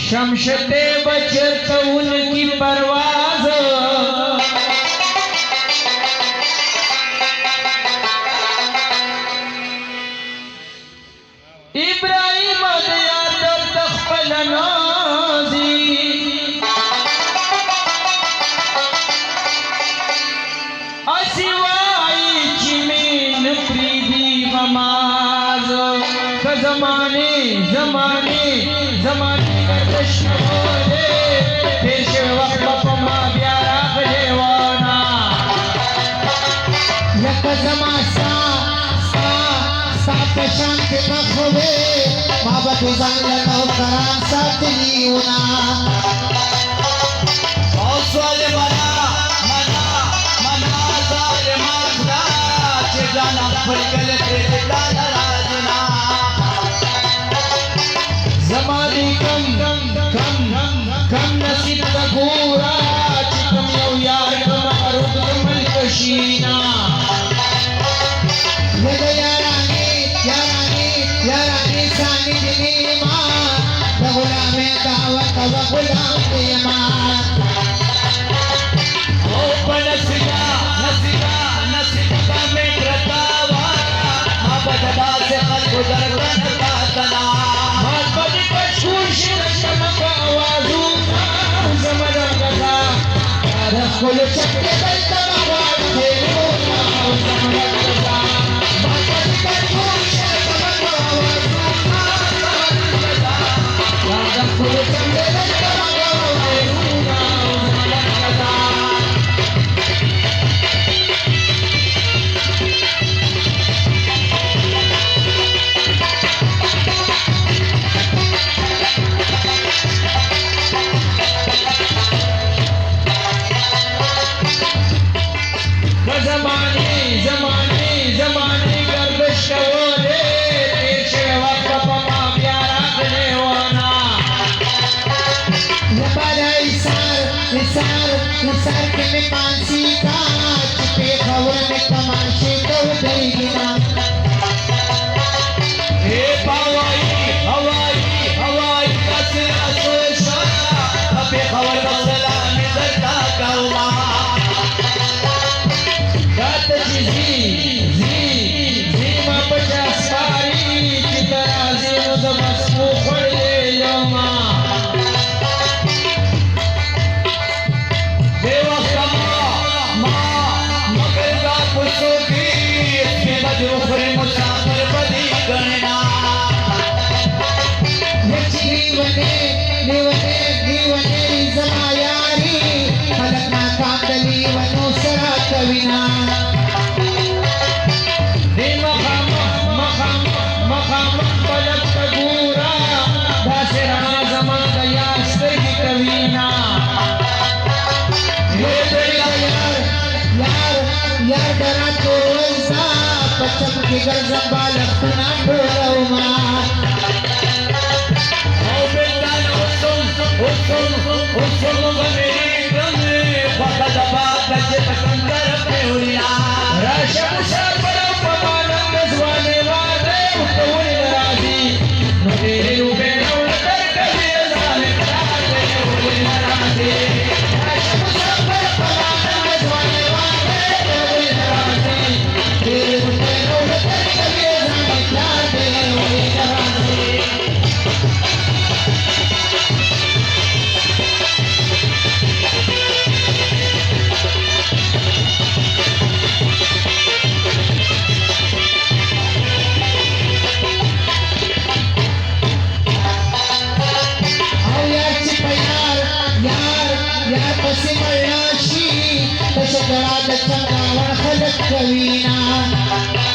शमशते बचत उनकी परवाज इब्राहिम दया तख्फल नाजी असिवाई चिमीन प्रीदी गमाज जमाने जमाने जमाने गर्दश बोले पेश वक्त पमा प्यारा खलेवाना यक जमा सा सा सा शांत बखवे माबद जान नौकरान साथीना औसवाल मना मना मना जालिमान दा जाना फलकल तेरे दादा राजना जमानी कम नसीब का गोरा चिकम यो यार कमारुद कमल कशीना ये यारानी सानी दिनी मां गुलाम दावत व गुलाम ईमान ओ नसीबा में रतावा अबदा से खल गुजर का तना Kul chakke balta magwad thelo na samrat kaza bhagat kar kul chakke magwad raja kul chakke balta magwad thelo na samrat kaza जमाने गर्दिश बोले पेश वक्त पमा प्यारा खलेवाना लबारा इसार के में पांसी का चिपे खबर में तमाशे को देगिना हे हवाई कसर असोशा अबे खबर बसला में दर्दा कौमा गात जी ma pajas pari kita azim zamasmu khole yoma dewa kama ma magarga puso ki ke majrufre musafir badi ganna जीवने जमायारी फलकना कांदली वनोसरा कविना मकाम पलक तगूरा दासरा जमा दया स्त्री कवीना यार डरा तोरसा पचम की गरजबा लखना ढोलमा ओ बेटा हुस्न बने गमे फकद बात से पसंदर पे हुरिया राशम शबर पमान गजवाने वाले उतोल राजी मेरे रूपे नौल कर कभी जाने राजे हुरी राजी राशम शबर पमान गजवाने वाले उतोल राजी मेरे रूपे नौल कर कभी जाने राजे हुरी राजी Kawina